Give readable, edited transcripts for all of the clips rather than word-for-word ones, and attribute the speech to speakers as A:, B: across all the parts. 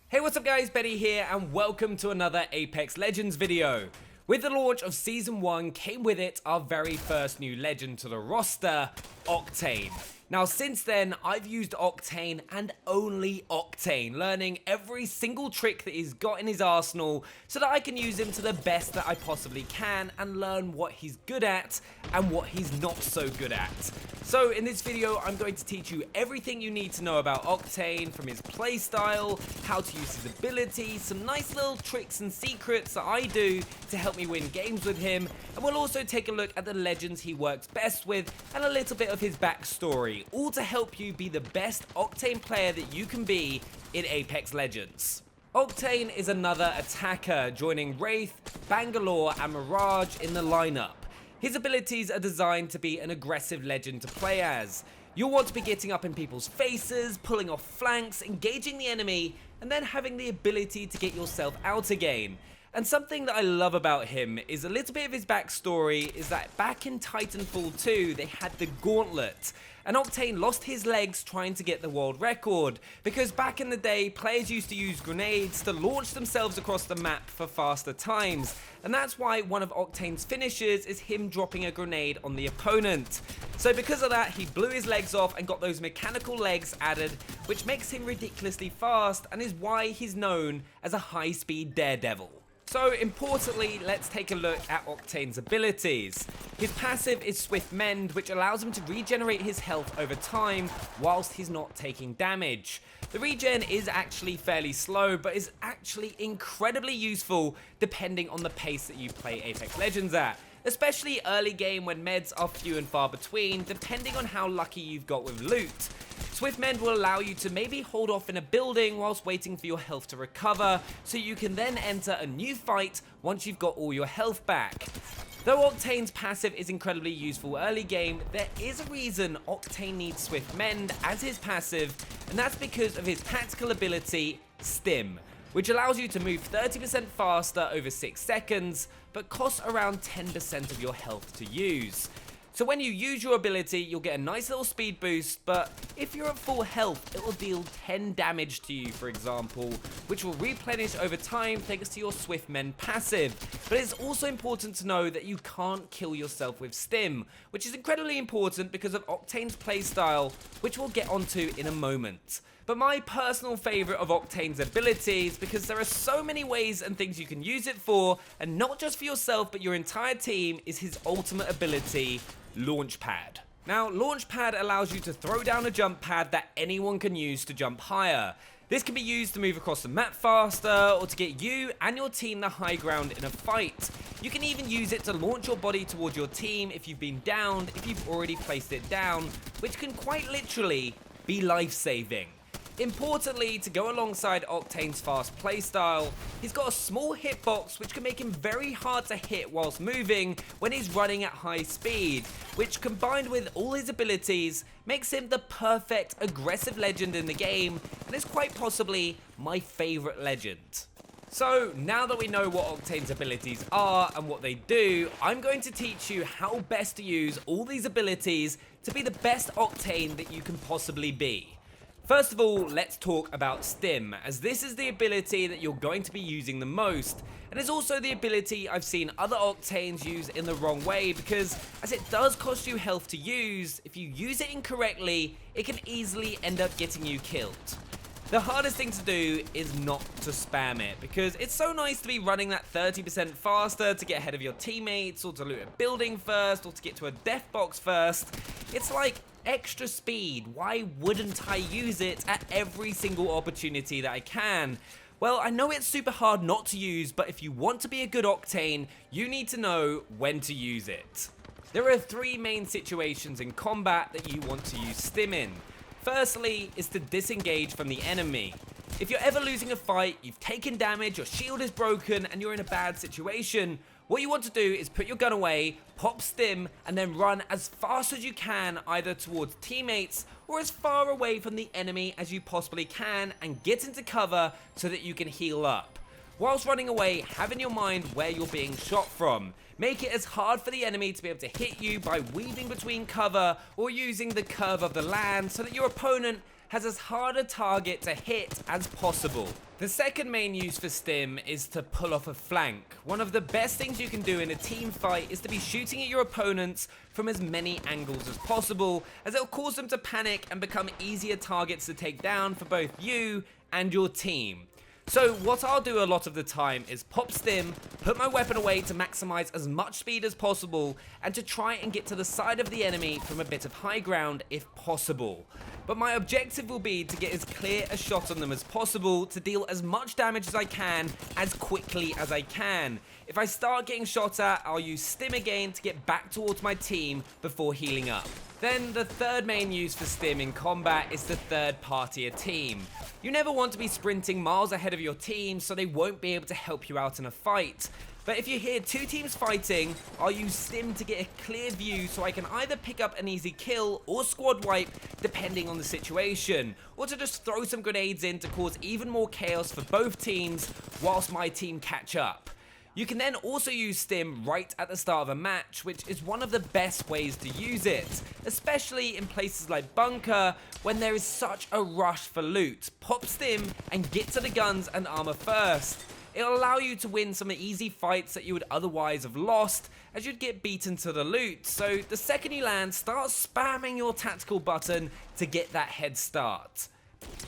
A: Hey, what's up guys, Benny here and welcome to another Apex Legends video. With the launch of Season 1 came with it our very first new legend to the roster, Octane. Now since then, I've used Octane and only Octane, learning every single trick that he's got in his arsenal so that I can use him to the best that I possibly can and learn what he's good at and what he's not so good at. So in this video, I'm going to teach you everything you need to know about Octane, from his playstyle, how to use his ability, some nice little tricks and secrets that I do to help me win games with him, and we'll also take a look at the legends he works best with and a little bit of his backstory, all to help you be the best Octane player that you can be in Apex Legends. Octane is another attacker, joining Wraith, Bangalore and Mirage in the lineup. His abilities are designed to be an aggressive legend to play as. You'll want to be getting up in people's faces, pulling off flanks, engaging the enemy, and then having the ability to get yourself out again. And something that I love about him is a little bit of his backstory is that back in Titanfall 2 they had the gauntlet, and Octane lost his legs trying to get the world record because back in the day players used to use grenades to launch themselves across the map for faster times, and that's why one of Octane's finishes is him dropping a grenade on the opponent. So because of that, he blew his legs off and got those mechanical legs added, which makes him ridiculously fast and is why he's known as a high-speed daredevil. So importantly, let's take a look at Octane's abilities. His passive is Swift Mend, which allows him to regenerate his health over time whilst he's not taking damage. The regen is actually fairly slow, but is actually incredibly useful depending on the pace that you play Apex Legends at, especially early game when meds are few and far between, depending on how lucky you've got with loot. Swift Mend will allow you to maybe hold off in a building whilst waiting for your health to recover, so you can then enter a new fight once you've got all your health back. Though Octane's passive is incredibly useful early game, there is a reason Octane needs Swift Mend as his passive, and that's because of his tactical ability, Stim, which allows you to move 30% faster over 6 seconds, but costs around 10% of your health to use. So when you use your ability, you'll get a nice little speed boost, but if you're at full health, it will deal 10 damage to you, for example, which will replenish over time thanks to your Swift Mend passive. But it's also important to know that you can't kill yourself with Stim, which is incredibly important because of Octane's playstyle, which we'll get onto in a moment. But my personal favourite of Octane's abilities, because there are so many ways and things you can use it for, and not just for yourself but your entire team, is his ultimate ability, Launchpad. Now, Launchpad allows you to throw down a jump pad that anyone can use to jump higher. This can be used to move across the map faster, or to get you and your team the high ground in a fight. You can even use it to launch your body towards your team if you've been downed, if you've already placed it down, which can quite literally be life-saving. Importantly, to go alongside Octane's fast playstyle, he's got a small hitbox which can make him very hard to hit whilst moving when he's running at high speed, which combined with all his abilities makes him the perfect aggressive legend in the game, and is quite possibly my favourite legend. So now that we know what Octane's abilities are and what they do, I'm going to teach you how best to use all these abilities to be the best Octane that you can possibly be. First of all, let's talk about Stim, as this is the ability that you're going to be using the most, and is also the ability I've seen other Octanes use in the wrong way, because as it does cost you health to use, if you use it incorrectly, it can easily end up getting you killed. The hardest thing to do is not to spam it, because it's so nice to be running that 30% faster to get ahead of your teammates, or to loot a building first, or to get to a death box first. It's like extra speed. Why wouldn't I use it at every single opportunity that I can? Well, I know it's super hard not to use, but if you want to be a good Octane, you need to know when to use it. There are 3 main situations in combat that you want to use Stim in. Firstly is to disengage from the enemy. If you're ever losing a fight, you've taken damage, your shield is broken, and you're in a bad situation, what you want to do is put your gun away, pop Stim, and then run as fast as you can either towards teammates or as far away from the enemy as you possibly can, and get into cover so that you can heal up. Whilst running away, have in your mind where you're being shot from. Make it as hard for the enemy to be able to hit you by weaving between cover or using the curve of the land so that your opponent has as hard a target to hit as possible. The second main use for stim is to pull off a flank. One of the best things you can do in a team fight is to be shooting at your opponents from as many angles as possible, as it will cause them to panic and become easier targets to take down for both you and your team. So what I'll do a lot of the time is pop stim, put my weapon away to maximize as much speed as possible, and to try and get to the side of the enemy from a bit of high ground if possible. But my objective will be to get as clear a shot on them as possible, to deal as much damage as I can, as quickly as I can. If I start getting shot at, I'll use stim again to get back towards my team before healing up. Then the third main use for stim in combat is to third party a team. You never want to be sprinting miles ahead of your team, so they won't be able to help you out in a fight. But if you hear two teams fighting, I'll use stim to get a clear view so I can either pick up an easy kill or squad wipe depending on the situation, or to just throw some grenades in to cause even more chaos for both teams whilst my team catch up. You can then also use stim right at the start of a match, which is one of the best ways to use it, especially in places like bunker when there is such a rush for loot. Pop stim and get to the guns and armor first. It'll allow you to win some easy fights that you would otherwise have lost, as you'd get beaten to the loot. So the second you land, start spamming your tactical button to get that head start.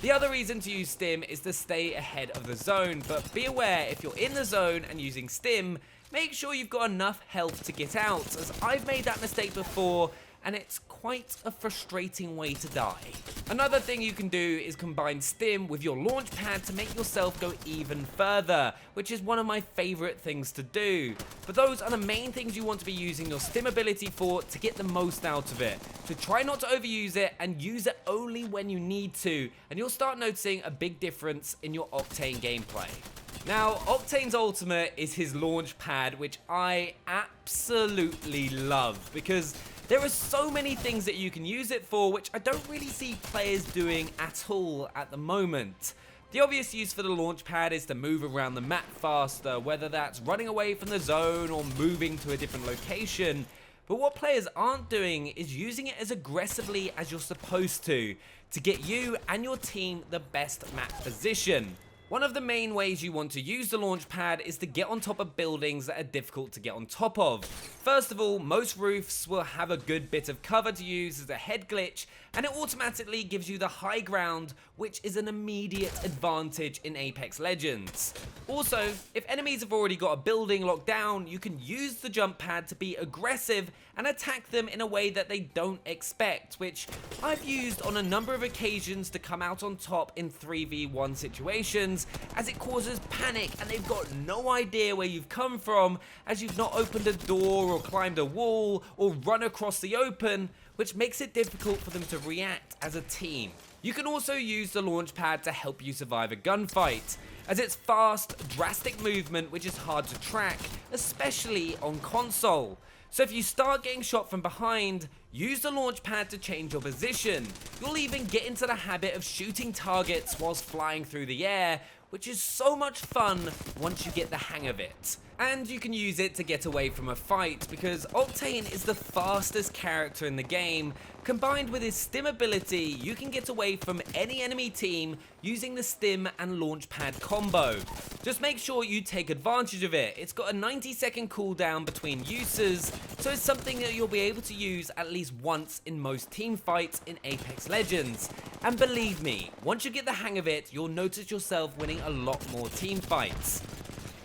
A: The other reason to use stim is to stay ahead of the zone, but be aware if you're in the zone and using stim, make sure you've got enough health to get out, as I've made that mistake before and it's quite a frustrating way to die. Another thing you can do is combine stim with your launch pad to make yourself go even further, which is one of my favorite things to do. But those are the main things you want to be using your stim ability for to get the most out of it. So try not to overuse it and use it only when you need to, and you'll start noticing a big difference in your Octane gameplay. Now, Octane's ultimate is his launch pad, which I absolutely love because there are so many things that you can use it for, which I don't really see players doing at all at the moment. The obvious use for the launch pad is to move around the map faster, whether that's running away from the zone or moving to a different location. But what players aren't doing is using it as aggressively as you're supposed to get you and your team the best map position. One of the main ways you want to use the launch pad is to get on top of buildings that are difficult to get on top of. First of all, most roofs will have a good bit of cover to use as a head glitch, and it automatically gives you the high ground, which is an immediate advantage in Apex Legends. Also, if enemies have already got a building locked down, you can use the jump pad to be aggressive and attack them in a way that they don't expect, which I've used on a number of occasions to come out on top in 3v1 situations, as it causes panic and they've got no idea where you've come from, as you've not opened a door or climbed a wall or run across the open, which makes it difficult for them to react as a team. You can also use the launch pad to help you survive a gunfight, as it's fast, drastic movement which is hard to track, especially on console. So if you start getting shot from behind, use the launch pad to change your position. You'll even get into the habit of shooting targets whilst flying through the air, which is so much fun once you get the hang of it. And you can use it to get away from a fight, because Octane is the fastest character in the game. Combined with his stim ability, you can get away from any enemy team using the stim and launch pad combo. Just make sure you take advantage of it. It's got a 90-second cooldown between uses, so it's something that you'll be able to use at least once in most team fights in Apex Legends. And believe me, once you get the hang of it, you'll notice yourself winning a lot more team fights.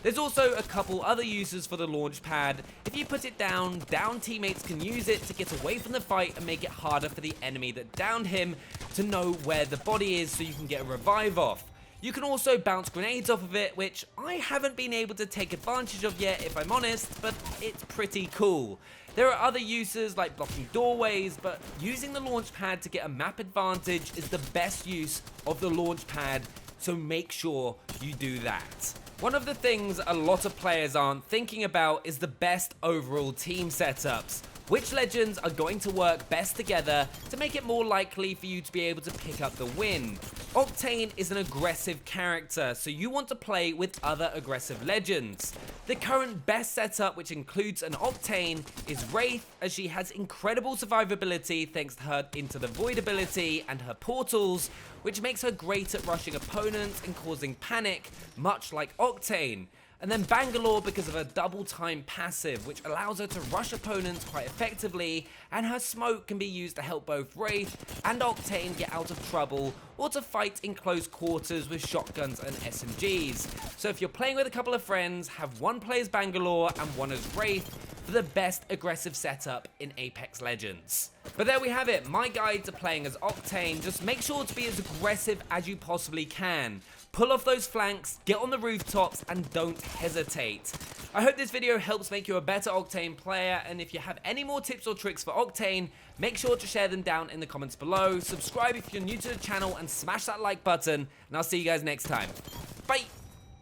A: There's also a couple other uses for the launch pad. If you put it down teammates can use it to get away from the fight and make it harder for the enemy that downed him to know where the body is, so you can get a revive off. You can also bounce grenades off of it, which I haven't been able to take advantage of yet, if I'm honest, but it's pretty cool. There are other uses like blocking doorways, but using the launch pad to get a map advantage is the best use of the launch pad, so make sure you do that. One of the things a lot of players aren't thinking about is the best overall team setups. Which legends are going to work best together to make it more likely for you to be able to pick up the win? Octane is an aggressive character, so you want to play with other aggressive legends. The current best setup, which includes an Octane, is Wraith, as she has incredible survivability thanks to her Into the Void ability and her portals, which makes her great at rushing opponents and causing panic, much like Octane. And then Bangalore because of her double time passive, which allows her to rush opponents quite effectively, and her smoke can be used to help both Wraith and Octane get out of trouble, or to fight in close quarters with shotguns and SMGs. So if you're playing with a couple of friends, have one play as Bangalore and one as Wraith for the best aggressive setup in Apex Legends. But there we have it, my guide to playing as Octane. Just make sure to be as aggressive as you possibly can. Pull off those flanks, get on the rooftops, and don't hesitate. I hope this video helps make you a better Octane player, and if you have any more tips or tricks for Octane, make sure to share them down in the comments below. Subscribe if you're new to the channel, and smash that like button, and I'll see you guys next time. Bye!